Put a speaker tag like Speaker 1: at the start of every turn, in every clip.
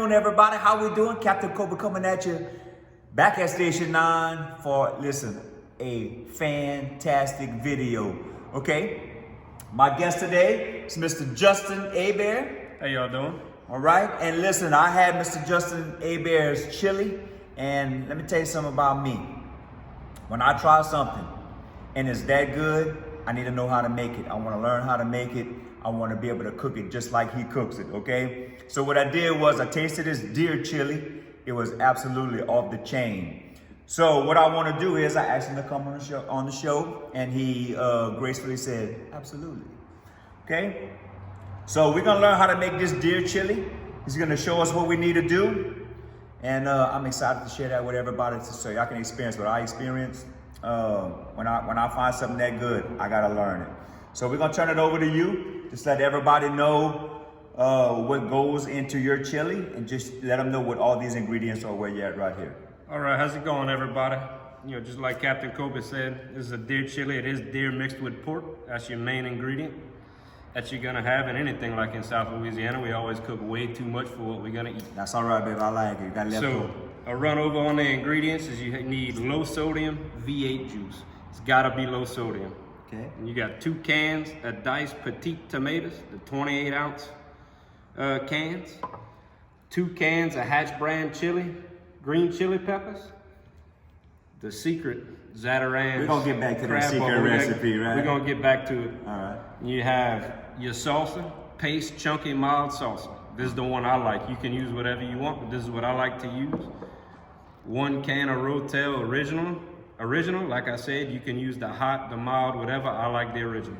Speaker 1: afternoon, everybody. How we doing? Captain Cobra coming at you back at Station 9 for, listen, a fantastic video, okay? My guest today is Mr. Justin Hebert.
Speaker 2: How y'all doing?
Speaker 1: All right, and listen, I had Mr. Justin Hebert's chili, and let me tell you something about me. When I try something and it's that good, I need to know how to make it. I want to learn how to make it. I want to be able to cook it just like he cooks it, okay? So what I did was I tasted his deer chili. It was absolutely off the chain. So what I want to do is I asked him to come on the show, and he gracefully said, absolutely, okay? So we're going to learn how to make this deer chili. He's going to show us what we need to do. And I'm excited to share that with everybody so y'all can experience what I experienced. When I find something that good, I got to learn it. So we're going to turn it over to you. Just let everybody know what goes into your chili, and just let them know what all these ingredients are where you're at right here.
Speaker 2: All right, how's it going, everybody? You know, just like Captain Cobra said, this is a deer chili. It is deer mixed with pork. That's your main ingredient that you're gonna have in anything. Like in South Louisiana, we always cook way too much for what we're gonna eat.
Speaker 1: That's all right, baby. I like it. You got leftover.
Speaker 2: So a run over on the ingredients is you need low sodium V8 juice. It's gotta be low sodium.
Speaker 1: Okay.
Speaker 2: And you got 2 cans of diced petite tomatoes, the 28 ounce cans. 2 cans of Hatch brand chili, green chili peppers. The secret Zatarain.
Speaker 1: We're gonna get back to that secret recipe, right?
Speaker 2: We're gonna get back to it.
Speaker 1: All right.
Speaker 2: You have your salsa, paste, chunky, mild salsa. This is the one I like. You can use whatever you want, but this is what I like to use. 1 can of Rotel original, like I said, you can use the hot, the mild, whatever. I like the original.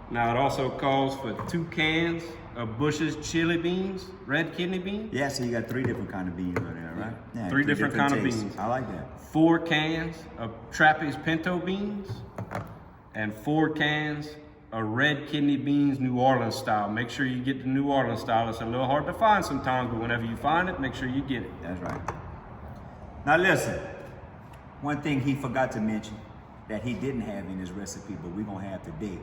Speaker 2: Now it also calls for 2 cans of Bush's chili beans, red kidney beans.
Speaker 1: Yeah, so you got 3 different kind of beans right there, right? Yeah,
Speaker 2: 3 different kind of
Speaker 1: tastes.
Speaker 2: beans.
Speaker 1: I like that.
Speaker 2: 4 cans of Trappey's Pinto beans, and 4 cans of red kidney beans, New Orleans style. Make sure you get the New Orleans style. It's a little hard to find sometimes, but whenever you find it, make sure you get it.
Speaker 1: That's right. Now listen, one thing he forgot to mention that he didn't have in his recipe, but we're gonna have today,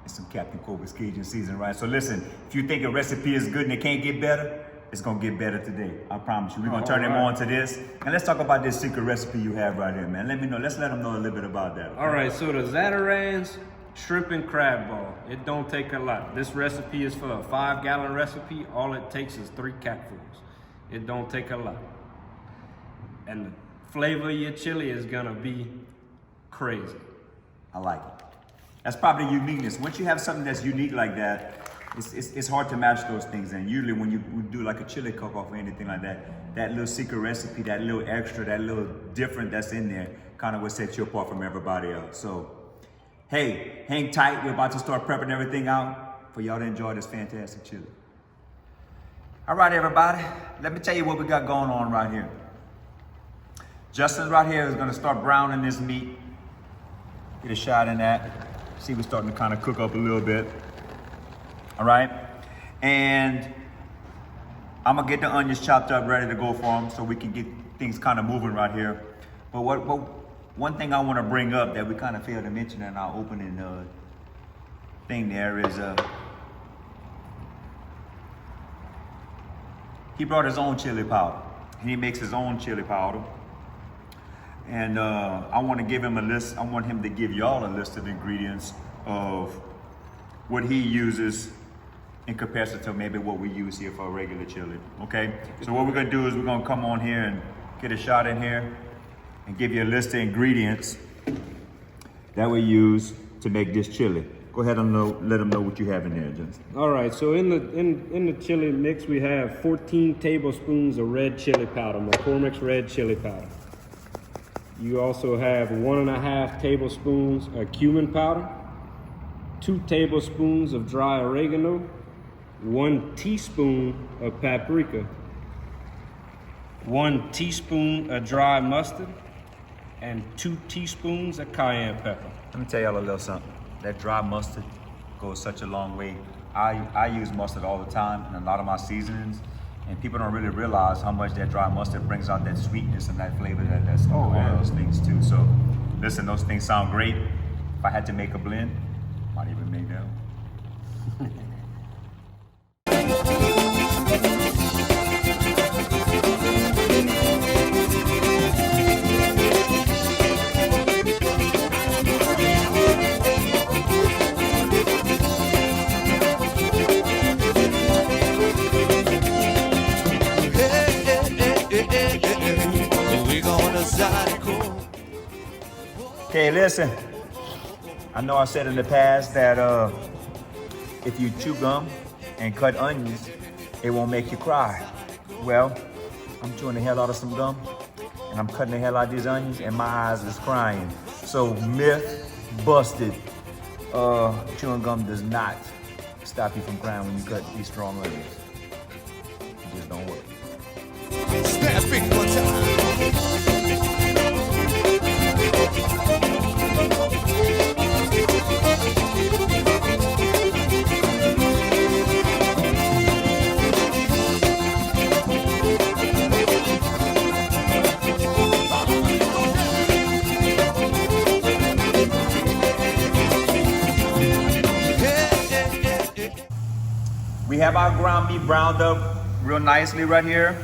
Speaker 1: is some Captain Cobra's Cajun season, right? So listen, if you think a recipe is good and it can't get better, it's gonna get better today. I promise you. We're gonna turn him on to this. And let's talk about this secret recipe you have right here, man. Let me know, let's let them know a little bit about that. Okay?
Speaker 2: All right, so the Zatarain's shrimp and crab ball. It don't take a lot. This recipe is for a 5-gallon recipe. All it takes is 3 capfuls. It don't take a lot. And the flavor of your chili is gonna be crazy.
Speaker 1: I like it. That's probably uniqueness. Once you have something that's unique like that, it's hard to match those things. And usually when you do like a chili cook-off or anything like that, that little secret recipe, that little extra, that little different that's in there, kind of what sets you apart from everybody else. So, hey, hang tight. We're about to start prepping everything out for y'all to enjoy this fantastic chili. All right, everybody. Let me tell you what we got going on right here. Justin right here is gonna start browning this meat. Get a shot in that. See, we're starting to kind of cook up a little bit. All right, and I'm gonna get the onions chopped up, ready to go for them, so we can get things kind of moving right here. But one thing I want to bring up that we kind of failed to mention in our opening thing there is he brought his own chili powder. He makes his own chili powder. And I want to give him a list. I want him to give y'all a list of ingredients of what he uses in comparison to maybe what we use here for a regular chili, okay? So what we're gonna do is we're gonna come on here and get a shot in here and give you a list of ingredients that we use to make this chili. Go ahead and let them know what you have in there, Justin.
Speaker 2: All right, so in the chili mix, we have 14 tablespoons of red chili powder, McCormick's red chili powder. You also have 1.5 tablespoons of cumin powder, 2 tablespoons of dry oregano, 1 teaspoon of paprika, 1 teaspoon of dry mustard, and 2 teaspoons of cayenne pepper.
Speaker 1: Let me tell y'all a little something. That dry mustard goes such a long way. I use mustard all the time in a lot of my seasonings, and people don't really realize how much that dry mustard brings out that sweetness and that flavor that's in all those things too. So listen, those things sound great. If I had to make a blend, might even make that one.
Speaker 3: Zydeco.
Speaker 1: Okay, listen. I know I said in the past that if you chew gum and cut onions, it won't make you cry. Well, I'm chewing the hell out of some gum and I'm cutting the hell out of these onions and my eyes is crying. So myth busted. Chewing gum does not stop you from crying when you cut these strong onions. It just don't work.
Speaker 3: Snap it one time.
Speaker 1: We have our ground meat browned up real nicely right here.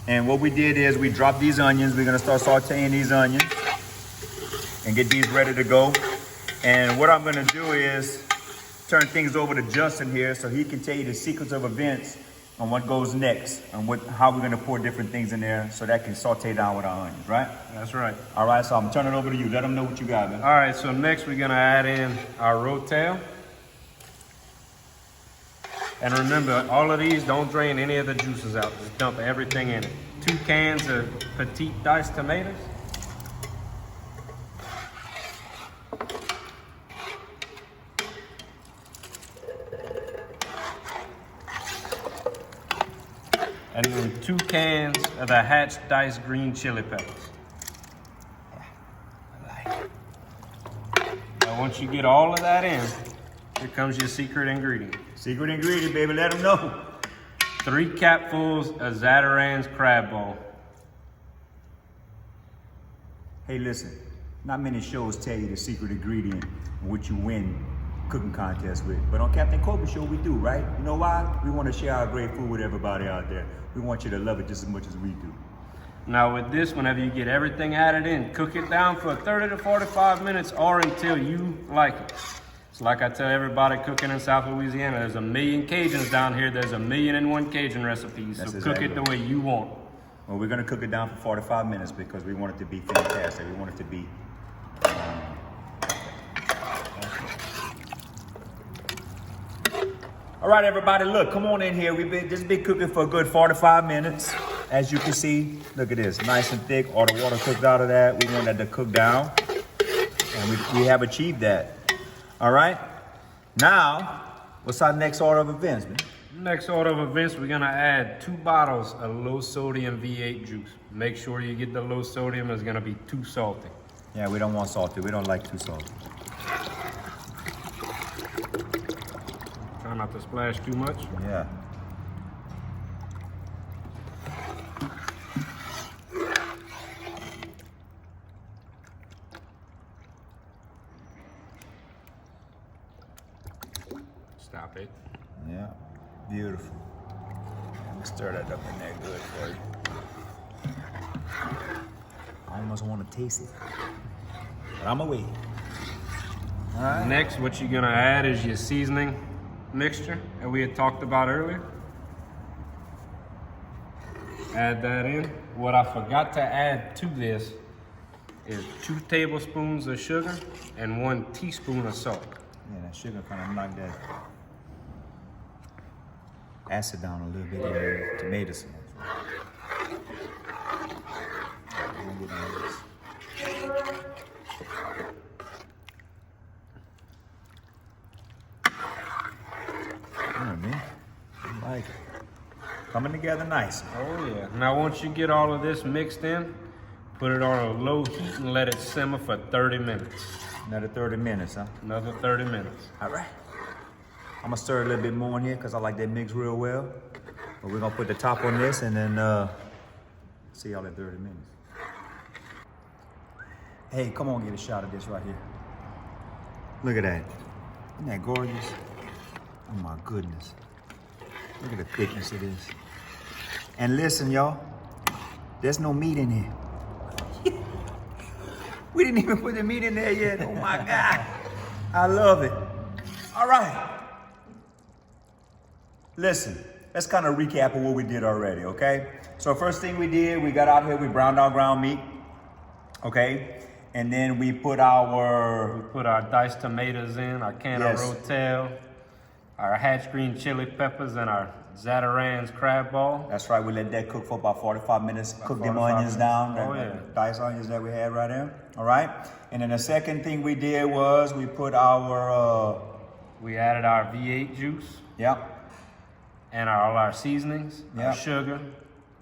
Speaker 1: And what we did is we dropped these onions. We're gonna start sauteing these onions and get these ready to go. And what I'm gonna do is turn things over to Justin here so he can tell you the sequence of events on what goes next and how we're gonna pour different things in there so that can saute down with our onions, right?
Speaker 2: That's right.
Speaker 1: All right, so I'm turning it over to you. Let them know what you got, man.
Speaker 2: All right, so next we're gonna add in our Rotel. And remember, all of these, don't drain any of the juices out. Just dump everything in it. 2 cans of petite diced tomatoes. And then 2 cans of the hatch diced green chili peppers. Now once you get all of that in, here comes your secret ingredient.
Speaker 1: Secret ingredient, baby, let them know.
Speaker 2: 3 capfuls of Zatarain's crab ball.
Speaker 1: Hey, listen, not many shows tell you the secret ingredient and what you win cooking contests with. But on Captain Kobe Show, we do, right? You know why? We want to share our great food with everybody out there. We want you to love it just as much as we do.
Speaker 2: Now with this, whenever you get everything added in, cook it down for 30 to 45 minutes or until you like it. It's like I tell everybody cooking in South Louisiana, there's a million Cajuns down here, there's a 1,001 Cajun recipes, so cook it the way you want.
Speaker 1: Well, we're gonna cook it down for 45 minutes because we want it to be fantastic. We want it to be, All right, everybody, look, come on in here. Just been cooking for a good 45 minutes. As you can see, look at this, nice and thick, all the water cooked out of that. We want that to cook down, and we have achieved that. All right, now, what's our next order of events, man?
Speaker 2: Next order of events, we're gonna add 2 bottles of low sodium V8 juice. Make sure you get the low sodium, it's gonna be too salty.
Speaker 1: Yeah, we don't want salty, we don't like too salty.
Speaker 2: Try not to splash too much.
Speaker 1: Yeah.
Speaker 2: Stop it.
Speaker 1: Yeah, beautiful. I'm gonna stir that up in there good for you. I almost want to taste it, but I'm gonna wait. All right.
Speaker 2: Next, what you're gonna add is your seasoning mixture that we had talked about earlier. Add that in. What I forgot to add to this is 2 tablespoons of sugar and 1 teaspoon of salt.
Speaker 1: Yeah, that sugar kind of knocked that acid down a little bit in the tomato sauce. Man, I like it. Coming together nice.
Speaker 2: Oh yeah. Now once you get all of this mixed in, put it on a low heat and let it simmer for 30 minutes.
Speaker 1: Another 30 minutes, huh?
Speaker 2: Another 30 minutes.
Speaker 1: All right. I'm gonna stir a little bit more in here because I like that mix real well. But we're gonna put the top on this and then see y'all in 30 minutes. Hey, come on, get a shot of this right here. Look at that. Isn't that gorgeous? Oh my goodness. Look at the thickness of this. And listen, y'all, there's no meat in here. We didn't even put the meat in there yet. Oh my God. I love it. All right. Listen, let's kind of recap of what we did already, okay? So first thing we did, we got out here, we browned our ground meat. Okay, and then we put our
Speaker 2: We put our diced tomatoes in, our can
Speaker 1: Yes.
Speaker 2: of Rotel, our hatch green chili peppers, and our Zatarain's crab ball.
Speaker 1: That's right, we let that cook for about 45 minutes. Cook them
Speaker 2: 45
Speaker 1: onions
Speaker 2: minutes.
Speaker 1: down,
Speaker 2: Oh,
Speaker 1: that
Speaker 2: yeah.
Speaker 1: diced onions that we had right there. All right, and then the second thing we did was we put our,
Speaker 2: We added our V8 juice and all our seasonings,
Speaker 1: Yeah.
Speaker 2: our sugar,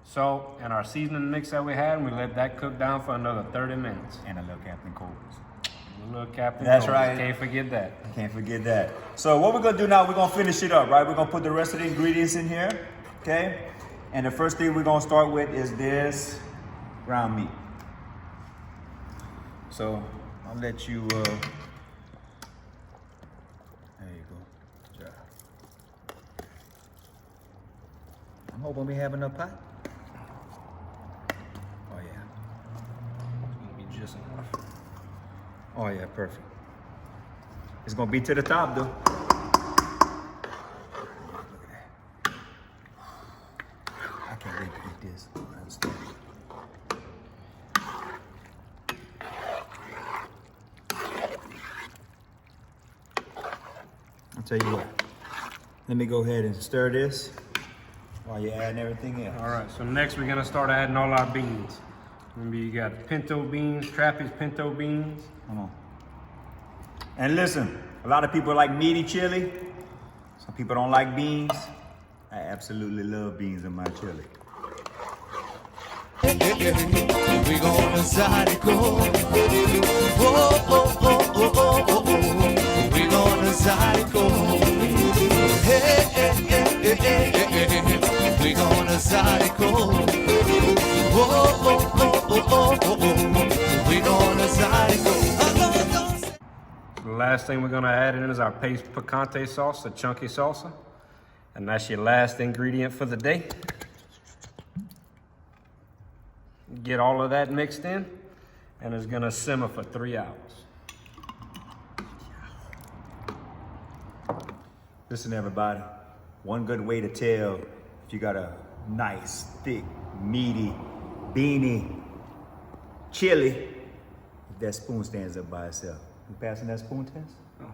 Speaker 2: salt, and our seasoning mix that we had, and we let that cook down for another 30 minutes.
Speaker 1: and a little Captain Cole's.
Speaker 2: A little Captain
Speaker 1: That's
Speaker 2: Cole's.
Speaker 1: right.
Speaker 2: Can't forget that.
Speaker 1: Can't forget that. So what we're gonna do now, we're gonna finish it up, right? We're gonna put the rest of the ingredients in here, okay? And the first thing we're gonna start with is this ground meat. So I'll let you, there you go. Good job. I'm hoping we have enough pot. Oh yeah.
Speaker 2: It's gonna be just enough.
Speaker 1: Oh yeah, perfect. It's gonna be to the top though. Look at that. I can't wait to eat this. I'll tell you what. Let me go ahead and stir this while you're adding everything else.
Speaker 2: All right, so next we're gonna start adding all our beans. Remember, you got pinto beans, Trappey's pinto beans.
Speaker 1: Come on. And listen, a lot of people like meaty chili. Some people don't like beans. I absolutely love beans in my chili.
Speaker 3: We gonna Zydeco. Oh, oh, oh, oh, oh, oh, oh. We gonna Zydeco. Hey, hey, hey, hey, hey, hey. We gonna Zydeco. Oh, oh, oh, oh, oh, oh, oh. We gonna Zydeco.
Speaker 2: The last thing we're gonna add in is our paste picante sauce, the chunky salsa. And that's your last ingredient for the day. Get all of that mixed in, and it's gonna simmer for 3 hours.
Speaker 1: Listen, everybody. One good way to tell if you got a nice, thick, meaty, beany chili, if that spoon stands up by itself. You passing that spoon test?
Speaker 2: Oh,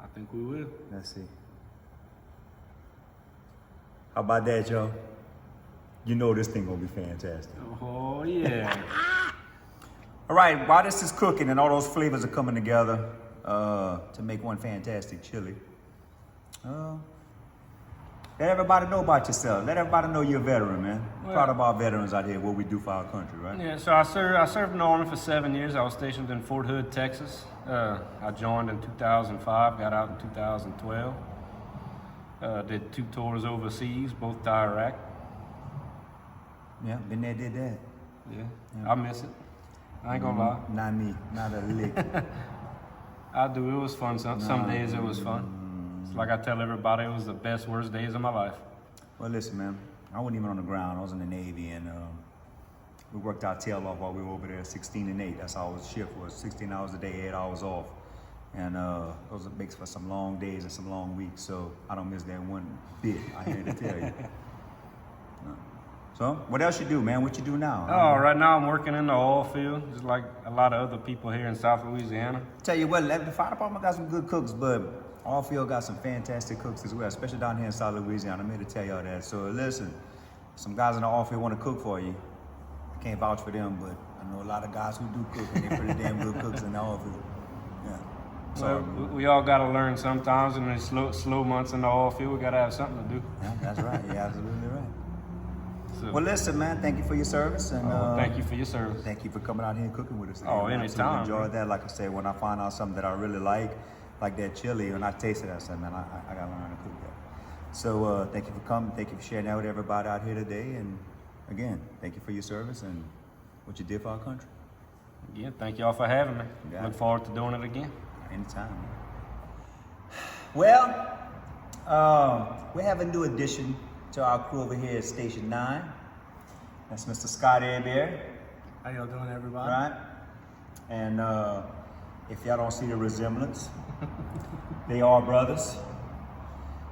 Speaker 2: I think we will.
Speaker 1: Let's see. How about that, y'all? You know this thing gonna be fantastic.
Speaker 2: Oh yeah.
Speaker 1: All right, while this is cooking and all those flavors are coming together to make one fantastic chili, let everybody know about yourself. Let everybody know you're a veteran, man.
Speaker 2: Well,
Speaker 1: Proud of our veterans out here, what we do for our country, right?
Speaker 2: Yeah, so I served in the Army for 7 years. I was stationed in Fort Hood, Texas. I joined in 2005, got out in 2012. Did 2 tours overseas, both to Iraq.
Speaker 1: Yeah, been there, did that.
Speaker 2: Yeah, I miss it. I ain't gonna lie.
Speaker 1: Not me, not a lick.
Speaker 2: I do. It was fun. Some days it was fun. It's like I tell everybody, it was the best, worst days of my life.
Speaker 1: Well, listen, man, I wasn't even on the ground. I was in the Navy, and we worked our tail off while we were over there, 16 and 8. That's how our shift was, 16 hours a day, 8 hours off. And those makes for some long days and some long weeks, so I don't miss that one bit, I had to tell you. So, what else you do, man? What you do now?
Speaker 2: Oh, right now I'm working in the oil field, just like a lot of other people here in South Louisiana.
Speaker 1: Tell you what, the fire department got some good cooks, but all field got some fantastic cooks as well, especially down here in South Louisiana. I'm here to tell y'all that. So listen, some guys in the oil field want to cook for you. I can't vouch for them, but I know a lot of guys who do cook, and they're pretty damn good cooks in the oil field. Yeah. So,
Speaker 2: Well, we all got to learn sometimes. In these slow months in the oil field, we got to have something to do.
Speaker 1: yeah, that's right. You're absolutely right.
Speaker 2: So,
Speaker 1: Well, listen, man, thank you for your service. And
Speaker 2: thank you for your service.
Speaker 1: Thank you for coming out here and cooking with us.
Speaker 2: Oh,
Speaker 1: I
Speaker 2: anytime,
Speaker 1: absolutely enjoyed
Speaker 2: bro.
Speaker 1: that. Like I said, when I find out something that I really like that chili, when I taste it, I said, man, I got to learn to cook that. So thank you for coming. Thank you for sharing that with everybody out here today. And again, thank you for your service and what you did for our country.
Speaker 2: Yeah, thank y'all for having me.
Speaker 1: Got
Speaker 2: Look
Speaker 1: it.
Speaker 2: forward to doing it again.
Speaker 1: Anytime. Well, we have a new addition to our crew over here at Station 9. That's Mr. Scott Airbear,
Speaker 4: How y'all doing, everybody?
Speaker 1: right? And if y'all don't see the resemblance, they are brothers.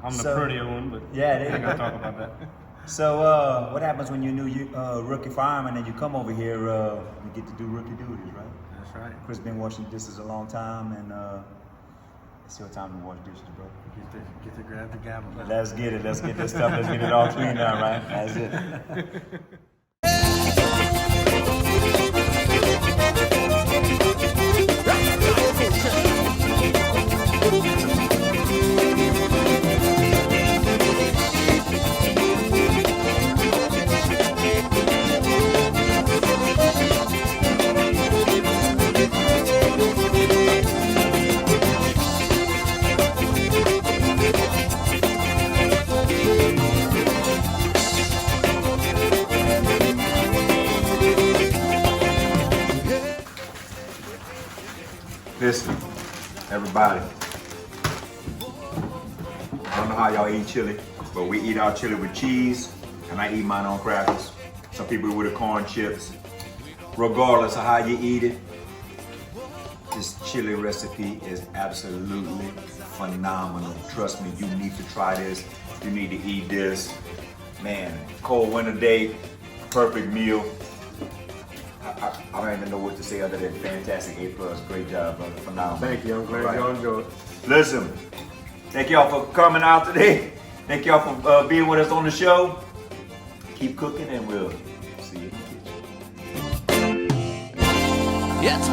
Speaker 2: I'm the
Speaker 1: So-
Speaker 2: prettier one, but
Speaker 1: Yeah, there
Speaker 2: I
Speaker 1: you
Speaker 2: ain't gonna
Speaker 1: go.
Speaker 2: talk about that.
Speaker 1: So, what happens when you're a new rookie fireman and you come over here? You get to do rookie duties, right?
Speaker 4: That's right.
Speaker 1: Chris been washing dishes a long time, and it's your time to wash dishes, bro.
Speaker 4: Get to grab the gavel.
Speaker 1: Let's get it. Let's get this stuff. Let's get it all cleaned out, right? That's it. Listen, everybody. I don't know how y'all eat chili, but we eat our chili with cheese, and I eat mine on crackers. Some people with the corn chips. Regardless of how you eat it, this chili recipe is absolutely phenomenal. Trust me, you need to try this. You need to eat this. Man, cold winter day, perfect meal. I don't even know what to say other than fantastic. A+. Great job, brother. Phenomenal.
Speaker 2: Thank you. I'm glad y'all enjoyed it.
Speaker 1: Listen, thank y'all for coming out today. Thank y'all for being with us on the show. Keep cooking, and we'll see you in the kitchen.
Speaker 3: Yes,